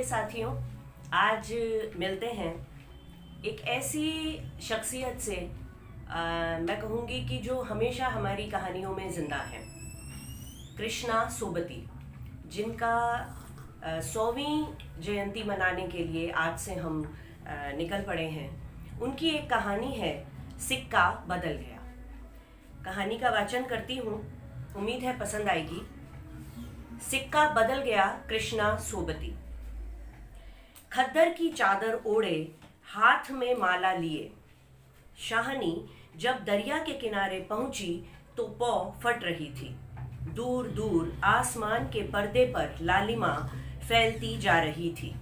प्यारे साथियों, आज मिलते हैं एक ऐसी शख्सियत से। मैं कहूँगी कि जो हमेशा हमारी कहानियों में ज़िंदा है, कृष्णा सोबती, जिनका 100वीं जयंती मनाने के लिए आज से हम निकल पड़े हैं। उनकी एक कहानी है, सिक्का बदल गया। कहानी का वाचन करती हूँ, उम्मीद है पसंद आएगी। सिक्का बदल गया कृष्णा सोबती। खद्दर की चादर ओढ़े, हाथ में माला लिए, शाहनी जब दरिया के किनारे पहुंची तो पौ फट रही थी। दूर दूर आसमान के पर्दे पर लालिमा फैलती जा रही थी।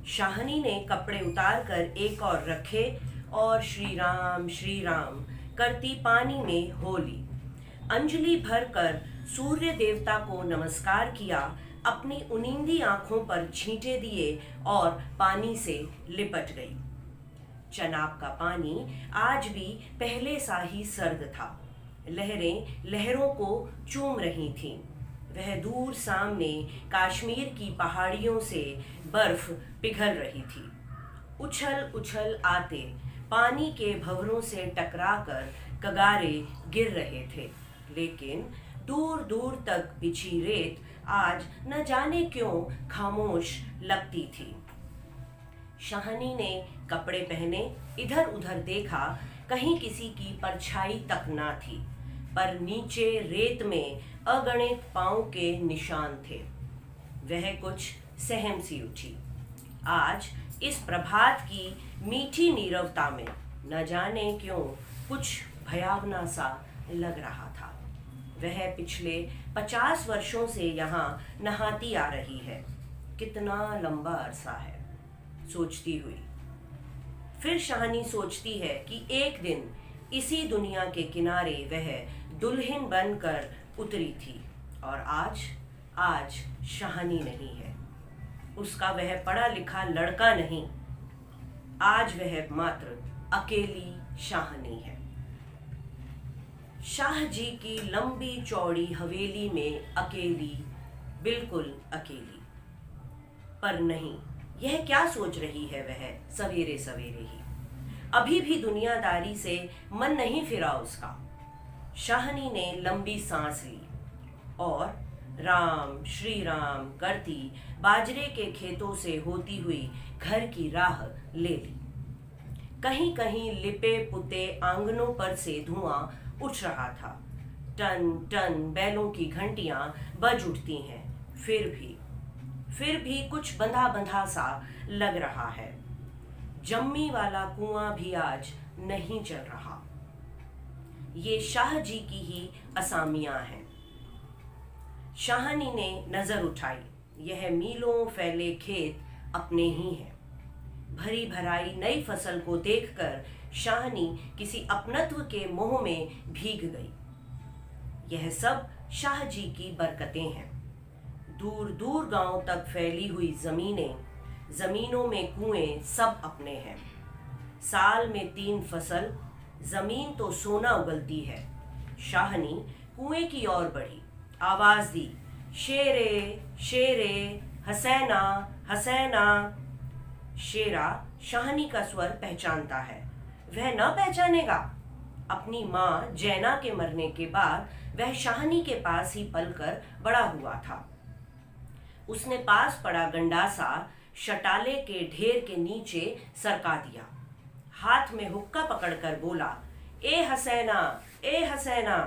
शाहनी ने कपड़े उतार कर एक और रखे और श्री राम करती पानी में हो ली। अंजलि भर कर सूर्य देवता को नमस्कार किया, अपनी उनींदी आंखों पर छींटे दिए और पानी से लिपट गई। चनाब का पानी आज भी पहले सा ही सर्द था। लहरें लहरों को चूम रही थीं। वह दूर सामने कश्मीर की पहाड़ियों से बर्फ पिघल रही थी। उछल उछल आते पानी के भंवरों से टकराकर कगारे गिर रहे थे, लेकिन दूर दूर तक बिछी रेत आज न जाने क्यों खामोश लगती थी। शाहनी ने कपड़े पहने, इधर उधर देखा, कहीं किसी की परछाई तक ना थी, पर नीचे रेत में अगणित पांव के निशान थे। वह कुछ सहम सी उठी। आज इस प्रभात की मीठी नीरवता में न जाने क्यों कुछ भयावना सा लग रहा था। वह पिछले 50 वर्षों से यहाँ नहाती आ रही है। कितना लंबा अरसा है, सोचती हुई। फिर शाहनी सोचती है कि एक दिन इसी दुनिया के किनारे वह दुल्हन बनकर उतरी थी, और आज शाहनी नहीं है। उसका वह पढ़ा लिखा लड़का नहीं, आज वह मात्र अकेली शाहनी है। शाह जी की लंबी चौड़ी हवेली में अकेली, बिल्कुल अकेली। पर नहीं, यह क्या सोच रही है वह सवेरे सवेरे ही? अभी भी दुनियादारी से मन नहीं फिरा उसका। शाहनी ने लंबी सांस ली और श्री राम करती बाजरे के खेतों से होती हुई घर की राह ले ली। कहीं कहीं लिपे पुते आंगनों पर से धुआं उठ रहा था। टन टन बैलों की घंटियां बज उठती हैं। फिर भी कुछ बंधा बंधा सा लग रहा है। जम्मी वाला कुआं भी आज नहीं चल रहा। ये शाह जी की ही असामियां हैं। शाहनी ने नजर उठाई। यह मीलों फैले खेत अपने ही हैं। भरी भराई नई फसल को देखकर शाहनी किसी अपनत्व के मोह में भीग गई। यह सब शाह जी की बरकतें हैं। दूर दूर गांव तक फैली हुई जमीनों में कुएं सब अपने हैं। साल में 3 फसल, जमीन तो सोना उगलती है। शाहनी कुएं की ओर बढ़ी, आवाज दी, शेरे शेरे, हसैना हसैना। शेरा शाहनी का स्वर पहचानता है। वह न पहचानेगा? अपनी माँ जैना के मरने के बाद वह शाहनी के पास ही पलकर बड़ा हुआ था। उसने पास पड़ा गंडासा शटाले के ढेर के नीचे सरका दिया। हाथ में हुक्का पकड़कर बोला, ए हसैना, ए हसैना।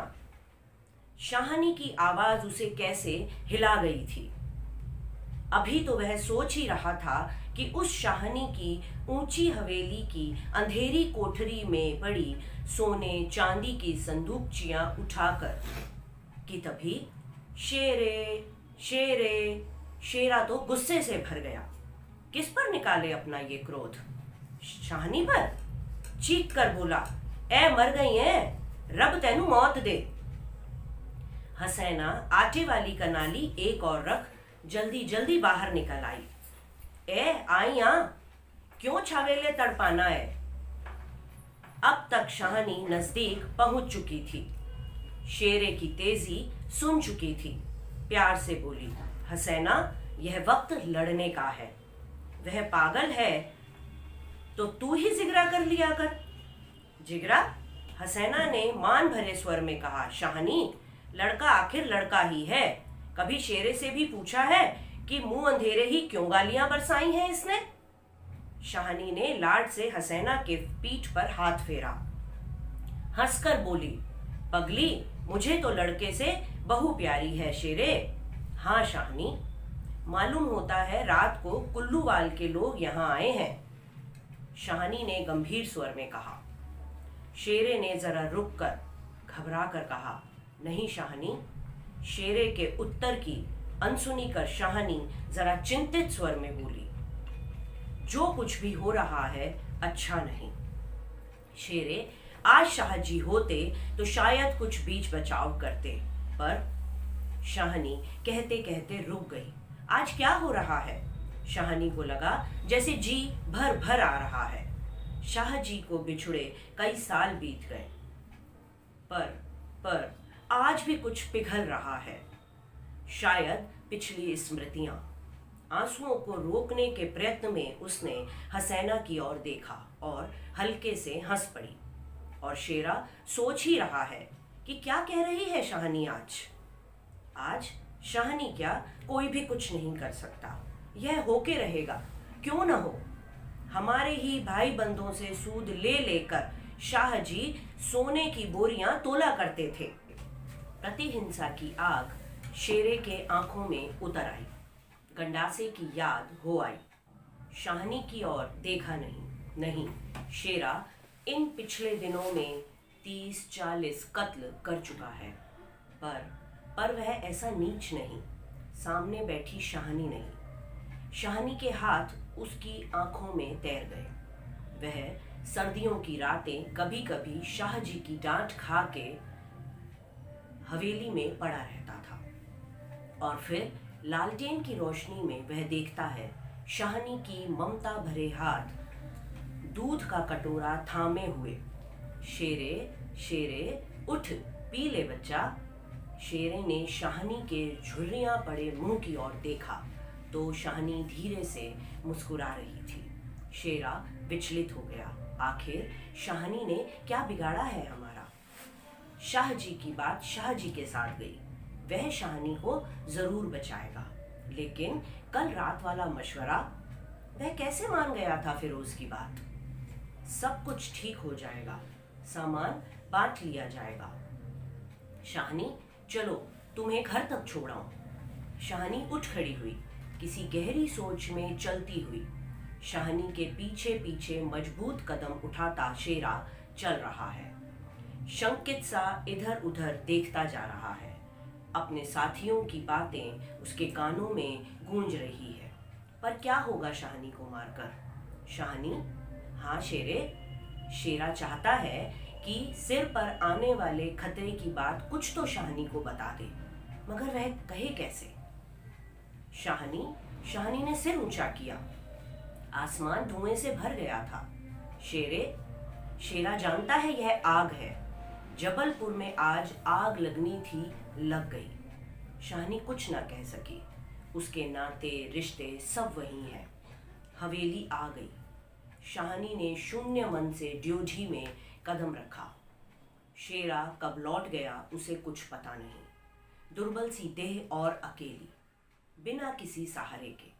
शाहनी की आवाज उसे कैसे हिला गई थी। अभी तो वह सोच ही रहा था कि उस शाहनी की ऊंची हवेली की अंधेरी कोठरी में पड़ी सोने चांदी की संदूकचियां उठाकर, कि तभी शेरे शेरे। शेरा तो गुस्से से भर गया। किस पर निकाले अपना ये क्रोध? शाहनी पर। चीख कर बोला, ए मर गई है, रब तेनू मौत दे। हसैना आटे वाली कनाली एक और रख जल्दी जल्दी बाहर निकल आई। ए आई आ, क्यों छावेले तड़पाना है? अब तक शाहनी नजदीक पहुंच चुकी थी। शेरे की तेजी सुन चुकी थी। प्यार से बोली, हसैना, यह वक्त लड़ने का है। वह पागल है तो तू ही जिगरा कर लिया कर। जिगरा? हसैना ने मान भरे स्वर में कहा, शाहनी, लड़का आखिर लड़का ही है। कभी शेरे से भी पूछा है कि मुंह अंधेरे ही क्यों गालियां बरसाई हैं इसने? शाहनी ने लाड से हसैना के पीठ पर हाथ फेरा। हंसकर बोली, पगली, मुझे तो लड़के से बहू प्यारी है शेरे। हाँ शाहनी, मालूम होता है रात को कुल्लूवाल के लोग यहाँ आए हैं, शाहनी ने गंभीर स्वर में कहा। शेरे ने जरा रुक कर घबरा कर कहा, नहीं शाहनी। शेरे के उत्तर की अनसुनी कर शाहनी जरा चिंतित स्वर में बोली, जो कुछ भी हो रहा है अच्छा नहीं। शेरे, आज शाहजी होते तो शायद कुछ बीच बचाव करते, पर शाहनी कहते कहते रुक गई। आज क्या हो रहा है? शाहनी को लगा जैसे जी भर भर आ रहा है। शाहजी को बिछुड़े कई साल बीत गए, पर आज भी कुछ पिघल रहा है, शायद पिछली स्मृतियां। आंसुओं को रोकने के प्रयत्न में उसने हसैना की ओर देखा और हल्के से हंस पड़ी। और शेरा सोच ही रहा है कि क्या कह रही है शाहनी आज शाहनी क्या, कोई भी कुछ नहीं कर सकता। यह होके रहेगा, क्यों न हो। हमारे ही भाई बंधों से सूद ले लेकर शाहजी सोने की बोरियां तोला करते थे। प्रतिहिंसा की आग शेरे के आंखों में उतर आई। गंडासे की याद हो आई। शाहनी की ओर देखा नहीं। शेरा इन पिछले दिनों में 30-40 कत्ल कर चुका है, पर वह ऐसा नीच नहीं। सामने बैठी शाहनी नहीं। शाहनी के हाथ उसकी आंखों में तैर गए। वह सर्दियों की रातें कभी कभी शाहजी की डांट खा के हवेली में पड़ा रहता था, और फिर लालटेन की रोशनी में वह देखता है शाहनी की ममता भरे हाथ दूध का कटोरा थामे हुए। शेरे उठ, पी ले बच्चा। शेरे ने शाहनी के झुर्रियां पड़े मुंह की ओर देखा तो शाहनी धीरे से मुस्कुरा रही थी। शेरा विचलित हो गया। आखिर शाहनी ने क्या बिगाड़ा है हमारा? शाहजी की बात शाहजी के साथ गई। वह शाहनी को जरूर बचाएगा, लेकिन कल रात वाला मशवरा, वह कैसे मान गया था फिरोज की बात? सब कुछ ठीक हो जाएगा, सामान बांट लिया जाएगा। शाहनी, चलो तुम्हें घर तक छोड़ाऊं। शाहनी उठ खड़ी हुई, किसी गहरी सोच में चलती हुई। शाहनी के पीछे पीछे मजबूत कदम उठाता शेरा चल रहा है। शंकित सा इधर उधर देखता जा रहा है। अपने साथियों की बातें उसके कानों में गूंज रही है। पर क्या होगा शाहनी को मारकर? शाहनी, हाँ शेरे। शेरा चाहता है कि सिर पर आने वाले खतरे की बात कुछ तो शाहनी को बता दे, मगर वह कहे कैसे? शाहनी ने सिर ऊंचा किया। आसमान धुएं से भर गया था। शेरा जानता है यह आग है। जबलपुर में आज आग लगनी थी, लग गई। शाहनी कुछ ना कह सकी। उसके नाते रिश्ते सब वही हैं। हवेली आ गई। शाहनी ने शून्य मन से ड्योढ़ी में कदम रखा। शेरा कब लौट गया उसे कुछ पता नहीं। दुर्बल सी देह और अकेली, बिना किसी सहारे के।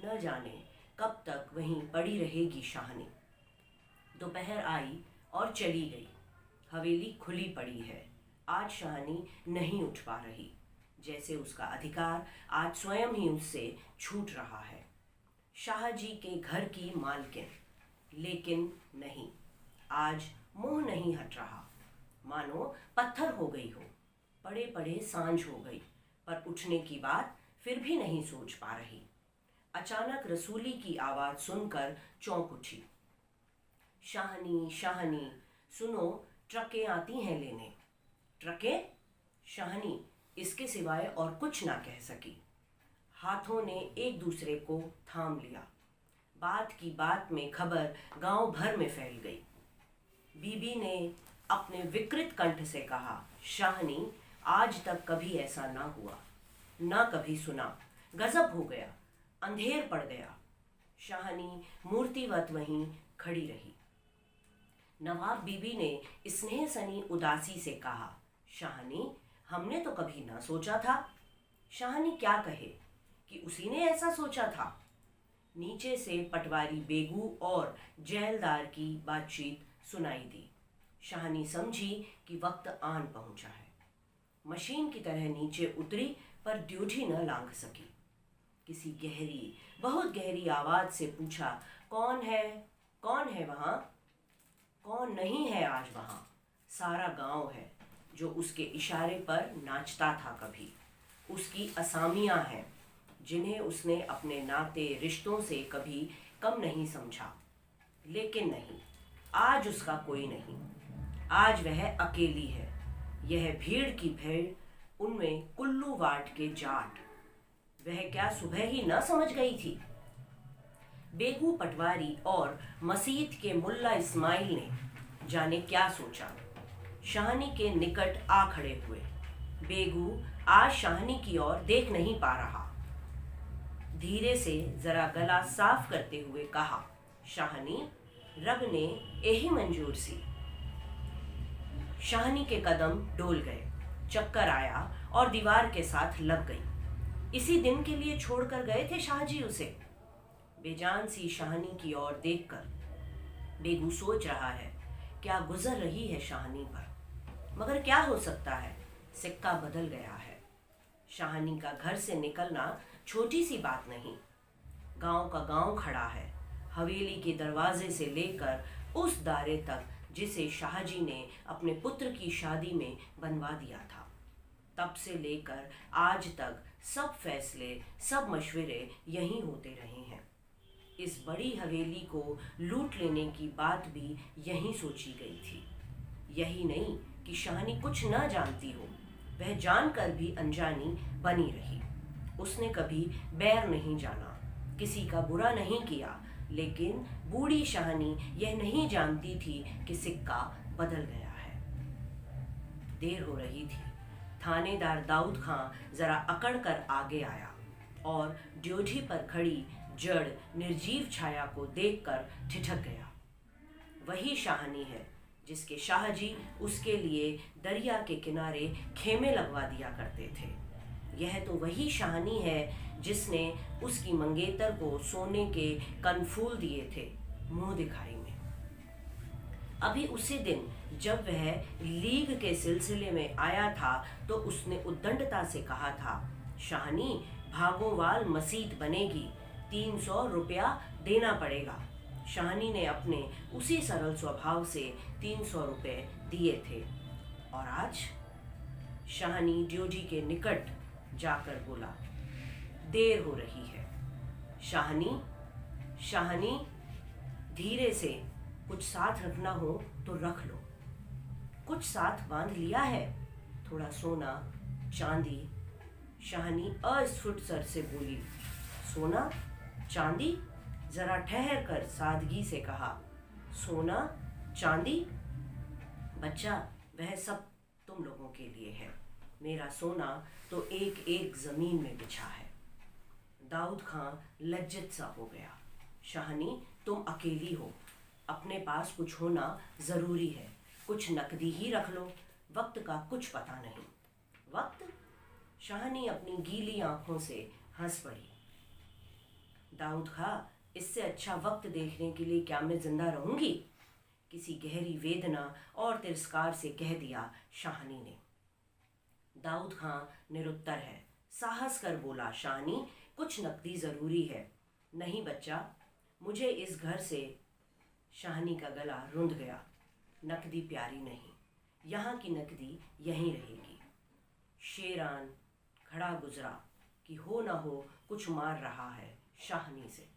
न जाने कब तक वहीं पड़ी रहेगी शाहनी। दोपहर आई और चली गई। हवेली खुली पड़ी है। आज शाहनी नहीं उठ पा रही, जैसे उसका अधिकार आज स्वयं ही उससे छूट रहा है। शाहजी के घर की मालकिन, लेकिन नहीं, आज मुंह नहीं हट रहा, मानो पत्थर हो गई हो। पड़े पड़े सांझ हो गई, पर उठने की बात फिर भी नहीं सोच पा रही। अचानक रसूली की आवाज सुनकर चौंक उठी। शाहनी, सुनो, ट्रकें आती हैं लेने। ट्रकें? शाहनी इसके सिवाय और कुछ ना कह सकी। हाथों ने एक दूसरे को थाम लिया। बात की बात में खबर गांव भर में फैल गई। बीबी ने अपने विकृत कंठ से कहा, शाहनी, आज तक कभी ऐसा ना हुआ, ना कभी सुना। गजब हो गया, अंधेर पड़ गया। शाहनी मूर्तिवत वहीं खड़ी रही। नवाब बीबी ने स्नेह सनी उदासी से कहा, शाहनी, हमने तो कभी ना सोचा था। शाहनी क्या कहे कि उसी ने ऐसा सोचा था। नीचे से पटवारी बेगू और जेलदार की बातचीत सुनाई दी। शाहनी समझी कि वक्त आन पहुंचा है। मशीन की तरह नीचे उतरी पर ड्यूटी न लांघ सकी। किसी गहरी, बहुत गहरी आवाज से पूछा, कौन है? कौन है वहां? कौन नहीं है आज वहां? सारा गांव है जो उसके इशारे पर नाचता था कभी। उसकी असामियां हैं जिन्हें उसने अपने नाते रिश्तों से कभी कम नहीं समझा। लेकिन नहीं, आज उसका कोई नहीं। आज वह अकेली है। यह भीड़ की भीड़, उनमें कुल्लू वाट के जाट। वह क्या सुबह ही न समझ गई थी? बेगू पटवारी और मसीत के मुल्ला इस्माइल ने जाने क्या सोचा। शाहनी के निकट आ खड़े हुए। बेगू आज शाहनी की ओर देख नहीं पा रहा। धीरे से जरा गला साफ करते हुए कहा, शाहनी, रब ने यही मंजूर सी। शाहनी के कदम डोल गए, चक्कर आया और दीवार के साथ लग गई। इसी दिन के लिए छोड़कर गए थे शाहजी उसे। बेजान सी शाहनी की ओर देखकर बेगू सोच रहा है, क्या गुजर रही है शाहनी पर। मगर क्या हो सकता है, सिक्का बदल गया है। शाहनी का घर से निकलना छोटी सी बात नहीं। गांव का गांव खड़ा है, हवेली के दरवाजे से लेकर उस दायरे तक जिसे शाहजी ने अपने पुत्र की शादी में बनवा दिया था। तब से लेकर आज तक सब फैसले, सब मशवरे यहीं होते रहे हैं। इस बड़ी हवेली को लूट लेने की बात भी यहीं सोची गई थी। यही नहीं कि शाहनी कुछ न जानती हो, वह जानकर भी अनजानी बनी रही। उसने कभी बैर नहीं जाना, किसी का बुरा नहीं किया, लेकिन बूढ़ी शाहनी यह नहीं जानती थी कि सिक्का बदल गया है। देर हो रही थी। थानेदार दाऊद खां जरा अकड़ कर आगे आया और ड्योढ़ी पर खड़ी जड़ निर्जीव छाया को देखकर ठिठक गया। वही शाहनी है जिसके शाहजी उसके लिए दरिया के किनारे खेमे लगवा दिया करते थे। यह तो वही शाहनी है जिसने उसकी मंगेतर को सोने के कनफूल दिए थे मुंह दिखाई में। अभी उसी दिन जब वह लीग के सिलसिले में आया था तो उसने उद्दंडता से कहा था, शाहनी, भागोवाल मसीत बनेगी, 300 रुपया देना पड़ेगा। शाहनी ने अपने उसी सरल स्वभाव से 300 रुपये दिए थे। और आज शाहनी ड्योढ़ी के निकट जाकर बोला, देर हो रही है। शाहनी, शाहनी, धीरे से, कुछ साथ रखना हो तो रख लो। कुछ साथ बांध लिया है, थोड़ा सोना, चांदी। शाहनी अस्फुट सर से बोली, सोना, चांदी? जरा ठहर कर सादगी से कहा, सोना, चांदी? बच्चा, वह सब तुम लोगों के लिए है। मेरा सोना तो एक एक जमीन में बिछा है। दाऊद खां लज्जित सा हो गया। शाहनी, तुम अकेली हो, अपने पास कुछ होना जरूरी है। कुछ नकदी ही रख लो, वक्त का कुछ पता नहीं। वक्त? शाहनी अपनी गीली आंखों से हंस पड़ी। दाऊद खां, इससे अच्छा वक्त देखने के लिए क्या मैं जिंदा रहूंगी? किसी गहरी वेदना और तिरस्कार से कह दिया शाहनी ने। दाऊद खां निरुत्तर है। साहस कर बोला, शाहनी, कुछ नकदी जरूरी है। नहीं बच्चा, मुझे इस घर से। शाहनी का गला रुंध गया। नकदी प्यारी नहीं, यहाँ की नकदी यहीं रहेगी। शेरान खड़ा गुजरा कि हो ना हो कुछ मार रहा है शाहनी से।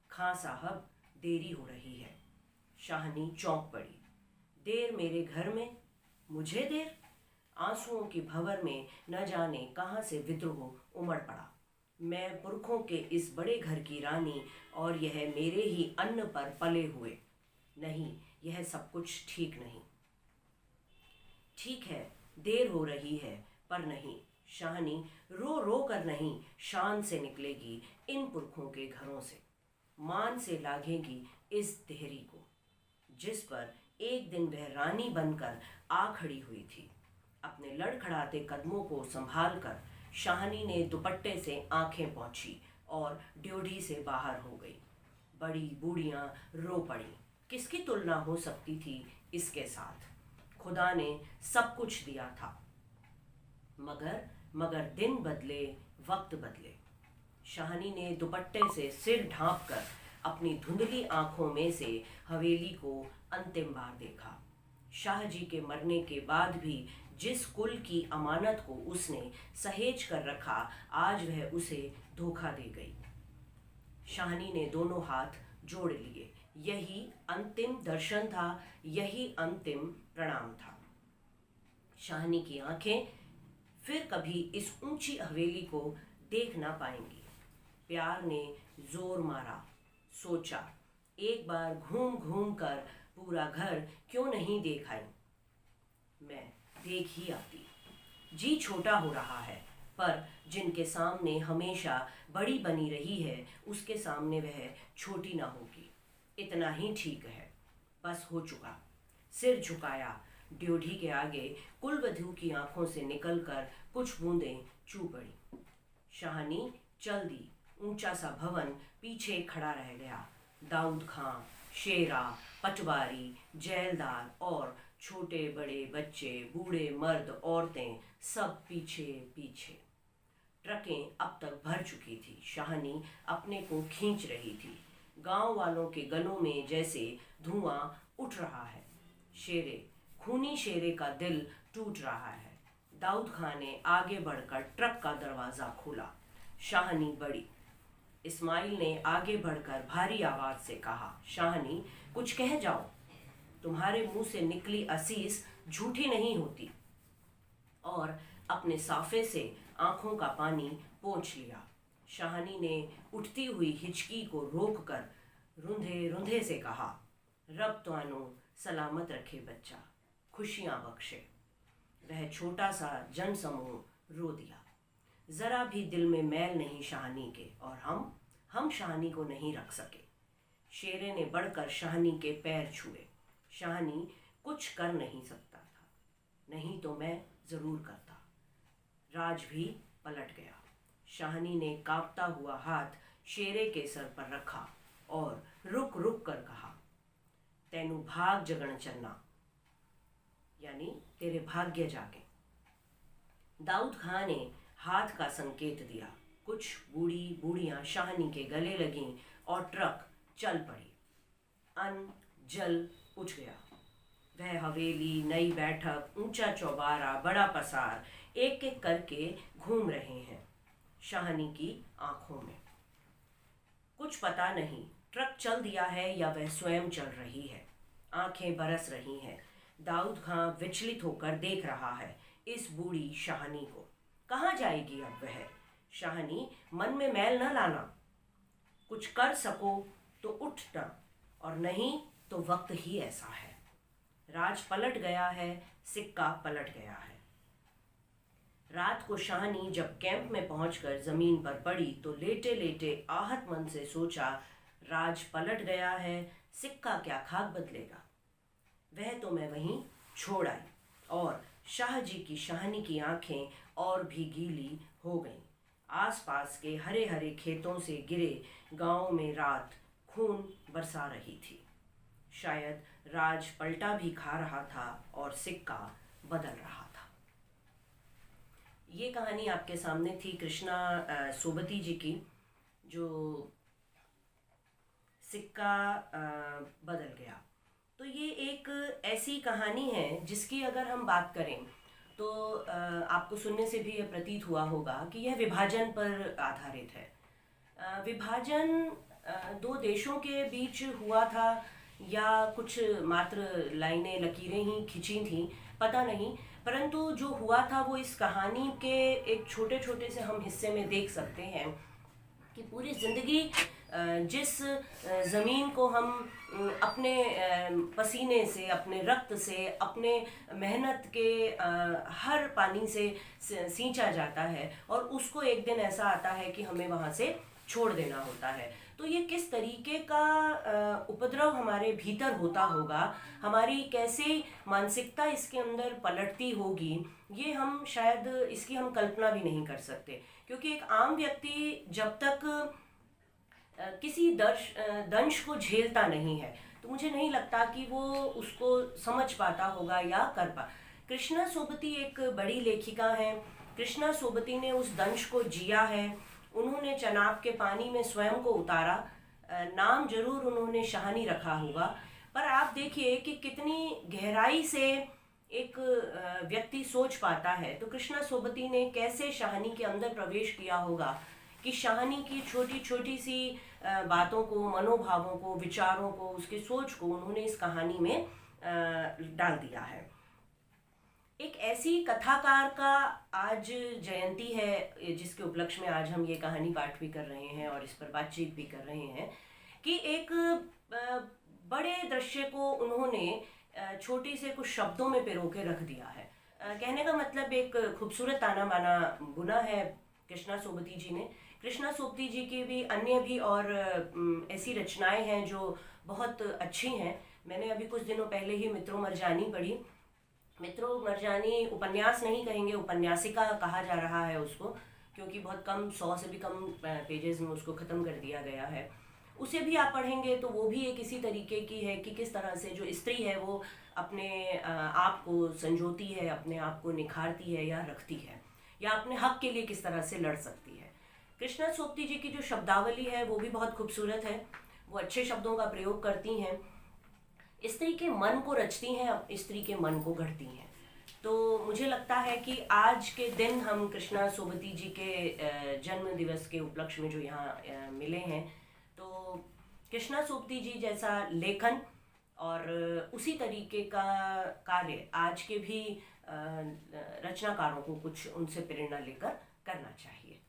खां साहब, देरी हो रही है। शाहनी चौंक पड़ी। देर मेरे घर में? मुझे देर? आंसुओं की भंवर में न जाने कहाँ से विद्रोह उमड़ पड़ा। मैं पुरखों के इस बड़े घर की रानी और यह मेरे ही अन्न पर पले हुए। नहीं, यह सब कुछ ठीक नहीं। ठीक है, देर हो रही है, पर नहीं, शाहनी रो रो कर नहीं, शान से निकलेगी इन पुरखों के घरों से। मान से लागेगी इस देहरी को, जिस पर एक दिन वह रानी बनकर आ खड़ी हुई थी। अपने लड़खड़ाते कदमों को संभाल कर शाहनी ने दुपट्टे से आंखें पोंछी और ड्योढ़ी से बाहर हो गई। बड़ी बूढ़ियां रो पड़ी। किसकी तुलना हो सकती थी इसके साथ? खुदा ने सब कुछ दिया था, मगर दिन बदले, वक्त बदले। शाहनी ने दुपट्टे से सिर ढांपकर अपनी धुंधली आंखों में से हवेली को अंतिम बार देखा। शाह जी के मरने के बाद भी जिस कुल की अमानत को उसने सहेज कर रखा, आज वह उसे धोखा दे गई। शाहनी ने दोनों हाथ जोड़ लिए। यही अंतिम दर्शन था, यही अंतिम प्रणाम था। शाहनी की आंखें फिर कभी इस ऊंची हवेली को देख ना पाएंगी। प्यार ने जोर मारा, सोचा एक बार घूम घूम कर पूरा घर क्यों नहीं देख आई। मैं देख ही आती। जी छोटा हो रहा है, पर जिनके सामने हमेशा बड़ी बनी रही है, उसके सामने वह छोटी ना होगी। इतना ही ठीक है, बस हो चुका। सिर झुकाया। ड्योढ़ी के आगे कुलवधू की आंखों से निकलकर कुछ बूंदें चू पड़ी। शाहनी चल दी। ऊंचा सा भवन पीछे खड़ा रह गया। दाऊद खां, शेरा, पटवारी, जेलदार और छोटे बड़े बच्चे, बूढ़े मर्द, औरतें सब पीछे पीछे। ट्रकें अब तक भर चुकी थी। शाहनी अपने को खींच रही थी। गांव वालों के गलों में जैसे धुआं उठ रहा है। खूनी शेरे का दिल टूट रहा है। दाऊद खां ने आगे बढ़कर ट्रक का दरवाज़ा खोला। शाहनी बढ़ी। इस्माइल ने आगे बढ़कर भारी आवाज़ से कहा, शाहनी कुछ कह जाओ। तुम्हारे मुंह से निकली असीस झूठी नहीं होती। और अपने साफे से आंखों का पानी पोंछ लिया। शाहनी ने उठती हुई हिचकी को रोककर रुंधे रुंधे से कहा, रब तुआनो सलामत रखे बच्चा, खुशियां बख्शे। वह छोटा सा जनसमूह रो दिया। जरा भी दिल में मैल नहीं शाहनी के, और हम शाहनी को नहीं रख सके। शेरे ने बढ़कर शाहनी के पैर छुए। शाहनी कुछ कर नहीं सकता था, नहीं तो मैं जरूर करता। राज भी पलट गया। शाहनी ने कांपता हुआ हाथ शेरे के सर पर रखा और रुक रुक कर कहा, तेनू भाग जगण चलना, यानी तेरे भाग्य जागे। दाऊद खां ने हाथ का संकेत दिया। कुछ बूढ़ियां शाहनी के गले लगीं और ट्रक चल पड़ी। अन्न जल उठ गया। वह हवेली, नई बैठक, ऊंचा चौबारा, बड़ा पसार एक एक करके घूम रहे हैं शाहनी की आंखों में। कुछ पता नहीं ट्रक चल दिया है या वह स्वयं चल रही है। आंखें बरस रही हैं। दाऊद खां विचलित होकर देख रहा है इस बूढ़ी शाहनी को। कहाँ जाएगी अब वह? शाहनी, मन में मैल न लाना। कुछ कर सको तो उठना, और नहीं तो वक्त ही ऐसा है। राज पलट गया है, सिक्का पलट गया है। रात को शाहनी जब कैंप में पहुंचकर जमीन पर पड़ी तो लेटे लेटे आहत मन से सोचा, राज पलट गया है, सिक्का क्या खाक बदलेगा। वह तो मैं वहीं छोड़ आई। और शाह जी की शाहनी की आंखें और भी गीली हो गईं। आसपास के हरे हरे खेतों से गिरे गांव में रात खून बरसा रही थी। शायद राज पलटा भी खा रहा था और सिक्का बदल रहा था। ये कहानी आपके सामने थी कृष्णा सोबती जी की, जो सिक्का बदल गया। तो ये एक ऐसी कहानी है जिसकी अगर हम बात करें तो आपको सुनने से भी यह प्रतीत हुआ होगा कि यह विभाजन पर आधारित है। विभाजन दो देशों के बीच हुआ था या कुछ मात्र लाइनें, लकीरें ही खिंची थीं, पता नहीं, परंतु जो हुआ था वो इस कहानी के एक छोटे छोटे से हम हिस्से में देख सकते हैं कि पूरी ज़िंदगी जिस ज़मीन को हम अपने पसीने से, अपने रक्त से, अपने मेहनत के हर पानी से सींचा जाता है, और उसको एक दिन ऐसा आता है कि हमें वहाँ से छोड़ देना होता है। तो ये किस तरीके का उपद्रव हमारे भीतर होता होगा, हमारी कैसे मानसिकता इसके अंदर पलटती होगी, ये हम शायद इसकी हम कल्पना भी नहीं कर सकते। क्योंकि एक आम व्यक्ति जब तक किसी दंश को झेलता नहीं है, तो मुझे नहीं लगता कि वो उसको समझ पाता होगा या कर पा। कृष्णा सोबती एक बड़ी लेखिका हैं। कृष्णा सोबती ने उस दंश को जिया है। उन्होंने चनाब के पानी में स्वयं को उतारा। नाम जरूर उन्होंने शहानी रखा होगा, पर आप देखिए कि कितनी गहराई से एक व्यक्ति सोच पाता है। तो कृष्णा सोबती ने कैसे शहानी के अंदर प्रवेश किया होगा कि शहानी की छोटी छोटी सी बातों को, मनोभावों को, विचारों को, उसकी सोच को उन्होंने इस कहानी में डाल दिया है। एक ऐसी कथाकार का आज जयंती है, जिसके उपलक्ष्य में आज हम ये कहानी पाठ भी कर रहे हैं और इस पर बातचीत भी कर रहे हैं, कि एक बड़े दृश्य को उन्होंने छोटी से कुछ शब्दों में पिरो के रख दिया है। कहने का मतलब एक खूबसूरत ताना बाना बुना है कृष्णा सोबती जी ने। कृष्णा सोबती जी की भी अन्य भी और ऐसी रचनाएं हैं जो बहुत अच्छी हैं। मैंने अभी कुछ दिनों पहले ही मित्रों मरजानी पढ़ी। मित्रों मरजानी उपन्यास नहीं कहेंगे, उपन्यासिका कहा जा रहा है उसको, क्योंकि बहुत कम, 100 से भी कम पेजेस में उसको ख़त्म कर दिया गया है। उसे भी आप पढ़ेंगे तो वो भी एक इसी तरीके की है कि किस तरह से जो स्त्री है वो अपने आप को संजोती है, अपने आप को निखारती है या रखती है, या अपने हक के लिए किस तरह से लड़ सकती है। कृष्णा सोबती जी की जो शब्दावली है वो भी बहुत खूबसूरत है। वो अच्छे शब्दों का प्रयोग करती हैं, स्त्री के मन को रचती हैं, स्त्री के मन को गढ़ती हैं। तो मुझे लगता है कि आज के दिन हम कृष्णा सोबती जी के जन्म दिवस के उपलक्ष्य में जो यहाँ मिले हैं, तो कृष्णा सोबती जी जैसा लेखन और उसी तरीके का कार्य आज के भी रचनाकारों को कुछ उनसे प्रेरणा लेकर करना चाहिए।